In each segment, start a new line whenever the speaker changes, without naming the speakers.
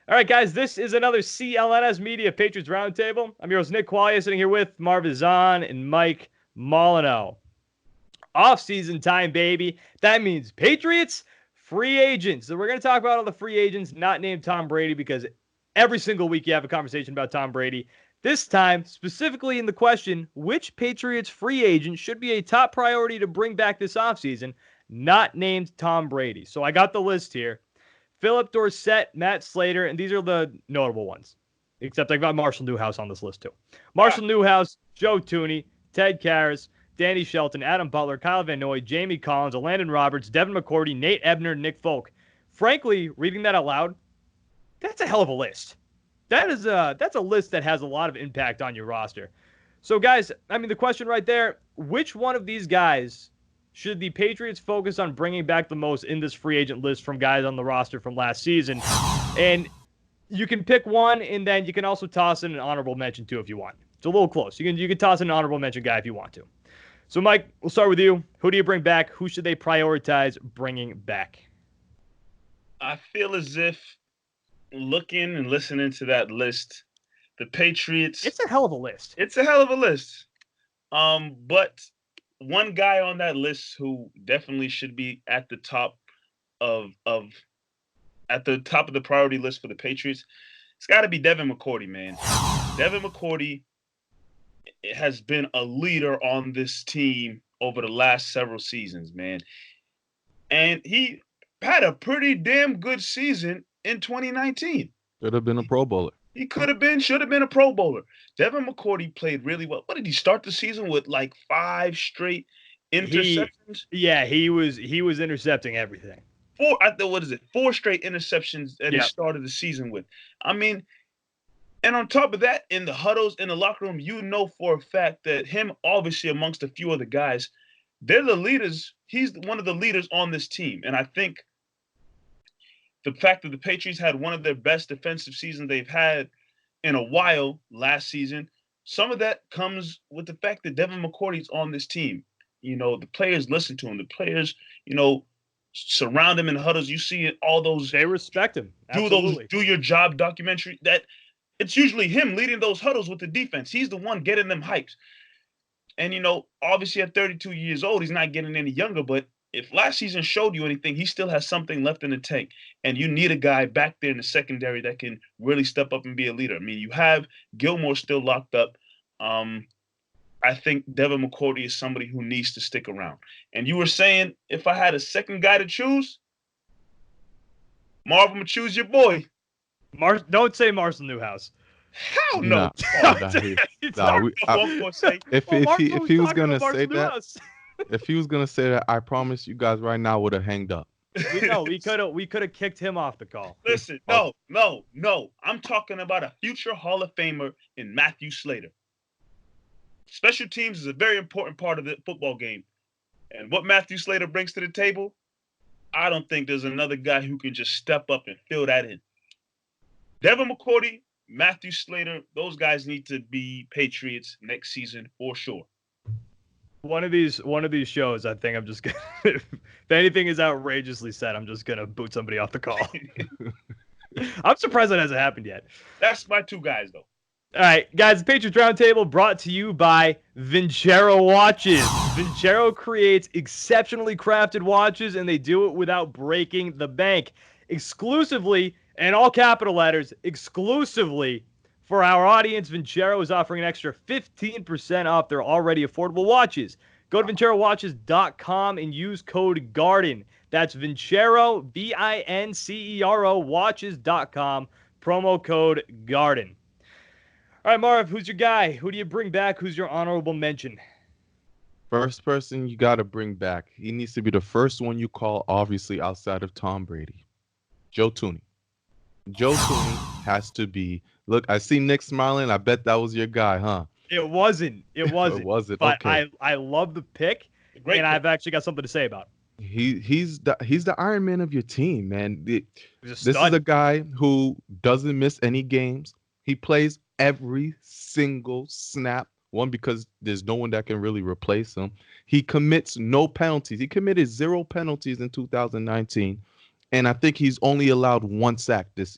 All right, guys, this is another CLNS Media Patriots Roundtable. I'm your host, Nick Quaglia, sitting here with Marv Ezhan and Mike Molyneaux. Off-season time, baby. That means Patriots free agents. So we're going to talk about all the free agents not named Tom Brady because every single week you have a conversation about Tom Brady. This time, specifically in the question, which Patriots free agent should be a top priority to bring back this offseason, not named Tom Brady. So I got the list here. Philip Dorsett, Matt Slater, and these are the notable ones. Except I've got Marshall Newhouse on this list too. Marshall Newhouse, Joe Thuney, Ted Karras, Danny Shelton, Adam Butler, Kyle Van Noy, Jamie Collins, Landon Roberts, Devin McCourty, Nate Ebner, Nick Folk. Frankly, reading that out loud, that's a hell of a list. That's a list that has a lot of impact on your roster. So, guys, I mean, the question right there, which one of these guys should the Patriots focus on bringing back the most in this free agent list from guys on the roster from last season? And you can pick one, and then you can also toss in an honorable mention, too, if you want. It's a little close. You can toss in an honorable mention guy if you want to. So, Mike, we'll start with you. Who do you bring back? Who should they prioritize bringing back?
I feel as if looking and listening to that list, the Patriots...
It's a hell of a list.
It's a hell of a list. But one guy on that list who definitely should be at the top of the priority list for the Patriots, it's got to be Devin McCourty, man. Devin McCourty has been a leader on this team over the last several seasons, man. And he had a pretty damn good season in 2019.
Should have been a Pro Bowler.
He should have been a Pro Bowler. Devin McCourty played really well. What did he start the season with? Like 5 straight interceptions?
He was intercepting everything.
4 straight interceptions that he started the season with. I mean, and on top of that, in the huddles, in the locker room, you know for a fact that him, obviously amongst a few other guys, they're the leaders. He's one of the leaders on this team. And I think the fact that the Patriots had one of their best defensive seasons they've had in a while last season, some of that comes with the fact that Devin McCourty's on this team. You know, the players listen to him. The players, surround him in huddles. You see all those.
They respect him. Absolutely.
Do your job documentary. That it's usually him leading those huddles with the defense. He's the one getting them hyped. And, obviously at 32 years old, he's not getting any younger, but if last season showed you anything, he still has something left in the tank. And you need a guy back there in the secondary that can really step up and be a leader. I mean, you have Gilmore still locked up. I think Devin McCourty is somebody who needs to stick around. And you were saying, if I had a second guy to choose, Marv, I'm going to choose your boy.
Don't say Marshall Newhouse.
Hell no.
If he was going to say that, if he was gonna say that, I promise you guys right now would have hanged up.
We could have kicked him off the call.
Listen, no. I'm talking about a future Hall of Famer in Matthew Slater. Special teams is a very important part of the football game. And what Matthew Slater brings to the table, I don't think there's another guy who can just step up and fill that in. Devin McCourty, Matthew Slater, those guys need to be Patriots next season for sure.
One of these shows, I think I'm just gonna. If anything is outrageously said, I'm just gonna boot somebody off the call. I'm surprised that hasn't happened yet.
That's my 2 guys, though.
All right, guys, the Patriots Roundtable brought to you by Vincero Watches. Vincero creates exceptionally crafted watches, and they do it without breaking the bank. Exclusively, in all capital letters, exclusively for our audience, Vincero is offering an extra 15% off their already affordable watches. Go to VinceroWatches.com and use code GARDEN. That's Vincero, Vincero, watches.com, promo code GARDEN. All right, Marv, who's your guy? Who do you bring back? Who's your honorable mention?
First person you got to bring back. He needs to be the first one you call, obviously, outside of Tom Brady. Joe Thuney. Joe Thuney has to be. Look, I see Nick smiling. I bet that was your guy, huh?
It wasn't. It wasn't. But
okay.
I love the pick, and I've actually got something to say about it.
He's the Iron Man of your team, man. This is a guy who doesn't miss any games. He plays every single snap. One, because there's no one that can really replace him. He commits no penalties. He committed 0 penalties in 2019. And I think he's only allowed 1 sack this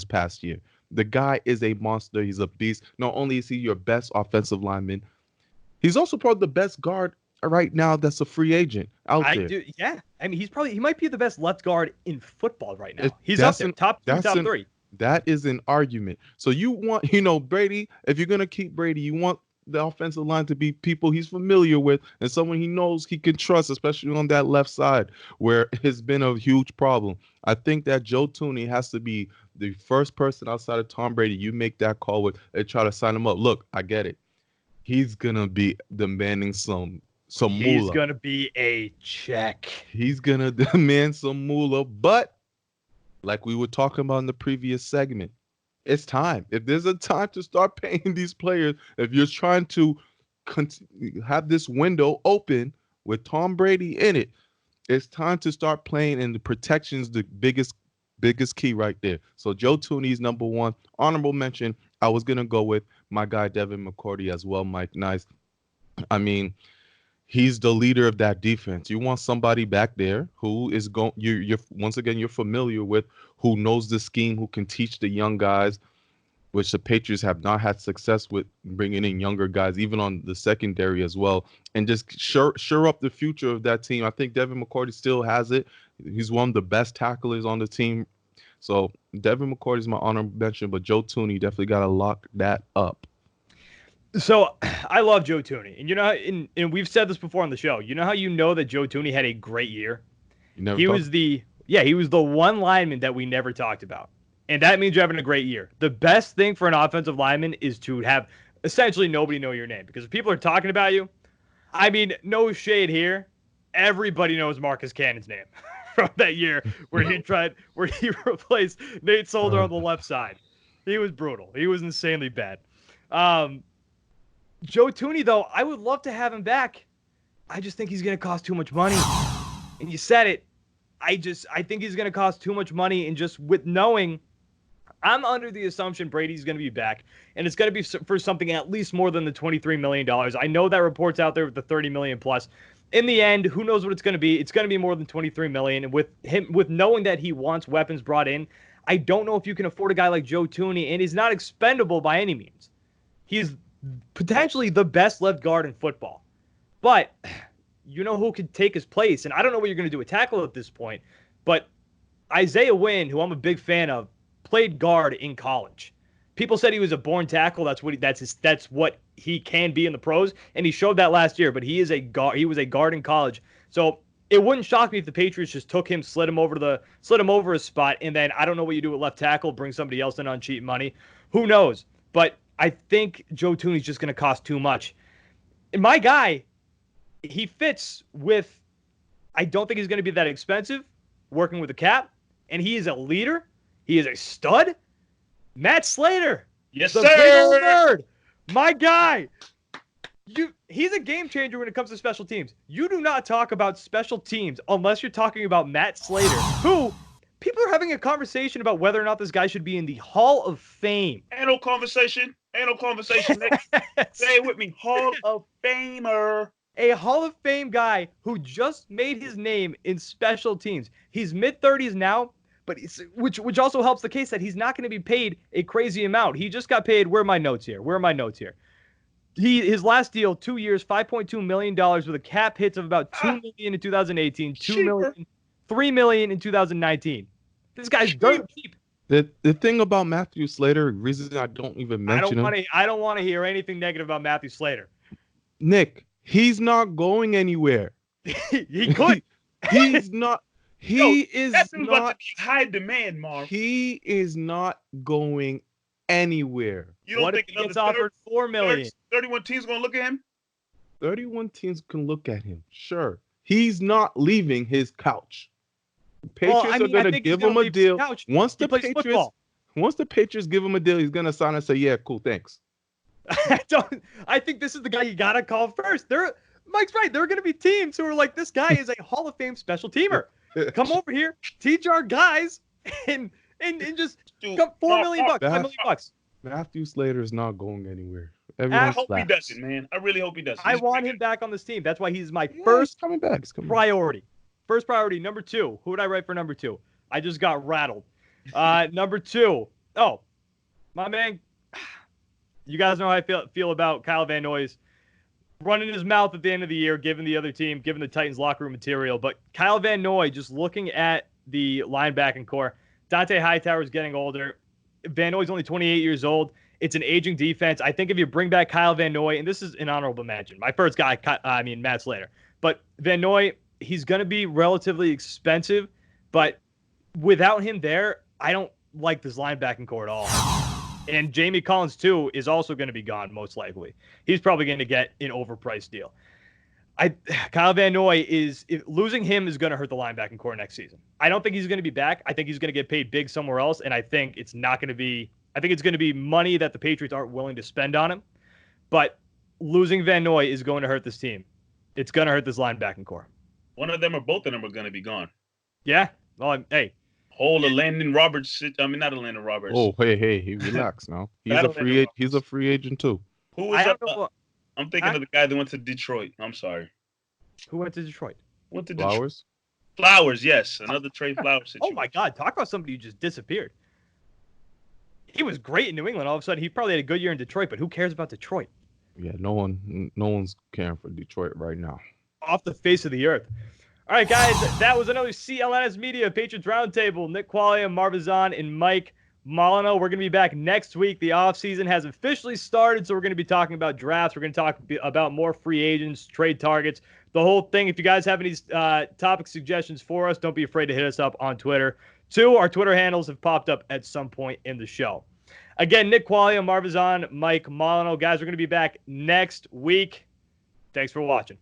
past year. The guy is a monster. He's a beast. Not only is he your best offensive lineman, he's also probably the best guard right now that's a free agent out there.
Yeah. I mean, he might be the best left guard in football right now. He's up there, top 2, top 3.
That is an argument. So you want, Brady, if you're going to keep Brady, you want the offensive line to be people he's familiar with and someone he knows he can trust, especially on that left side where it's been a huge problem. I think that Joe THUNEY has to be the first person outside of Tom Brady you make that call with and try to sign him up. Look, I get it. He's going to be demanding some moolah.
He's going to be a check.
He's going to demand some moolah, but like we were talking about in the previous segment, it's time. If there's a time to start paying these players, if you're trying to have this window open with Tom Brady in it, it's time to start playing, and the protection's the biggest key right there. So Joe THUNEY's number 1. Honorable mention, I was going to go with my guy Devin McCourty as well, Mike. Nice. I mean, he's the leader of that defense. You want somebody back there who is going. You're once again, you're familiar with, who knows the scheme, who can teach the young guys, which the Patriots have not had success with bringing in younger guys, even on the secondary as well, and just sure up the future of that team. I think Devin McCourty still has it. He's one of the best tacklers on the team. So Devin McCourty is my honorable mention, but Joe THUNEY definitely got to lock that up.
So I love Joe THUNEY, and and we've said this before on the show. You know how that Joe THUNEY had a great year? He was the one lineman that we never talked about, and that means you're having a great year. The best thing for an offensive lineman is to have essentially nobody know your name, because if people are talking about you, I mean, no shade here, everybody knows Marcus Cannon's name from that year where he replaced Nate Solder on the left side. He was brutal. He was insanely bad. Joe THUNEY, though, I would love to have him back. I just think he's going to cost too much money. And you said it. I think he's going to cost too much money. And just with knowing, I'm under the assumption Brady's going to be back. And it's going to be for something at least more than the $23 million. I know that report's out there with the $30 million plus. In the end, who knows what it's going to be? It's going to be more than $23 million. And with knowing that he wants weapons brought in, I don't know if you can afford a guy like Joe THUNEY. And he's not expendable by any means. He's potentially the best left guard in football. But you know who could take his place? And I don't know what you're going to do with tackle at this point, but Isaiah Wynn, who I'm a big fan of, played guard in college. People said he was a born tackle. That's what he can be in the pros, and he showed that last year, but he is a guard. He was a guard in college. So it wouldn't shock me if the Patriots just took him, slid him over a spot, and then I don't know what you do with left tackle, bring somebody else in on cheap money. Who knows? But I think Joe THUNEY's just going to cost too much. And my guy, he fits with, I don't think he's going to be that expensive, working with the cap, and he is a leader. He is a stud. Matt Slater.
Yes,
the
sir.
Big old nerd. My guy. He's a game changer when it comes to special teams. You do not talk about special teams unless you're talking about Matt Slater, who people are having a conversation about whether or not this guy should be in the Hall of Fame.
Ain't no conversation, Nick. Say it with me. Hall of Famer.
A Hall of Fame guy who just made his name in special teams. He's mid-30s now, but which also helps the case that he's not going to be paid a crazy amount. He just got paid. Where are my notes here? His last deal, 2 years, $5.2 million with a cap hits of about $2 million in 2018, $3 million in 2019. This guy's dirt cheap.
The thing about Matthew Slater, reason I don't even mention him.
I don't want to hear anything negative about Matthew Slater.
Nick, he's not going anywhere.
He could.
He's not. He is not
high demand, Marv.
He is not going anywhere.
You don't think
he gets offered $4 million?
31 teams going to look at him?
31 teams can look at him. Sure. He's not leaving his couch. The Patriots are going to give him a deal. Once the Patriots give him a deal, he's going to sign and say, "Yeah, cool, thanks."
I think this is the guy you got to call first. Mike's right. There are going to be teams who are like, this guy is a Hall of Fame special teamer. Come over here, teach our guys, and just come $4 million, $5 million.
Matthew Slater is not going anywhere.
I hope he doesn't, man. I really hope he doesn't.
I want him back on this team. That's why he's my first priority. First priority. Number 2. Who would I write for number 2? I just got rattled. Number 2. Oh, my man. You guys know how I feel about Kyle Van Noy's running his mouth at the end of the year, giving the other team, giving the Titans locker room material. But Kyle Van Noy, just looking at the linebacking core, Dante Hightower is getting older. Van Noy's only 28 years old. It's an aging defense. I think if you bring back Kyle Van Noy, and this is an honorable mention, my first guy, Matt Slater. But Van Noy, he's going to be relatively expensive. But without him there, I don't like this linebacking core at all. And Jamie Collins, too, is also going to be gone, most likely. He's probably going to get an overpriced deal. Kyle Van Noy losing him is going to hurt the linebacking core next season. I don't think he's going to be back. I think he's going to get paid big somewhere else, and I think it's going to be money that the Patriots aren't willing to spend on him. But losing Van Noy is going to hurt this team. It's going to hurt this linebacking core.
One of them or both of them are going to be gone.
Yeah? Well, hey.
Whole Landon Roberts. I mean, not Landon Roberts.
Oh, hey, relax now. He's a free agent too.
Who was up? I'm thinking of the guy that went to Detroit. I'm sorry.
Who went to Detroit?
Flowers?
Flowers, yes. Another Trey Flowers situation.
Oh, my God. Talk about somebody who just disappeared. He was great in New England. All of a sudden, he probably had a good year in Detroit, but who cares about Detroit?
Yeah, no one's caring for Detroit right now.
Off the face of the earth. All right, guys, that was another CLNS Media Patriots Roundtable. Nick Quaglia, Marv Ezhan, and Mike Molyneaux. We're going to be back next week. The offseason has officially started, so we're going to be talking about drafts. We're going to talk about more free agents, trade targets, the whole thing. If you guys have any topic suggestions for us, don't be afraid to hit us up on Twitter. 2, our Twitter handles have popped up at some point in the show. Again, Nick Quaglia, Marv Ezhan, Mike Molyneaux. Guys, we're going to be back next week. Thanks for watching.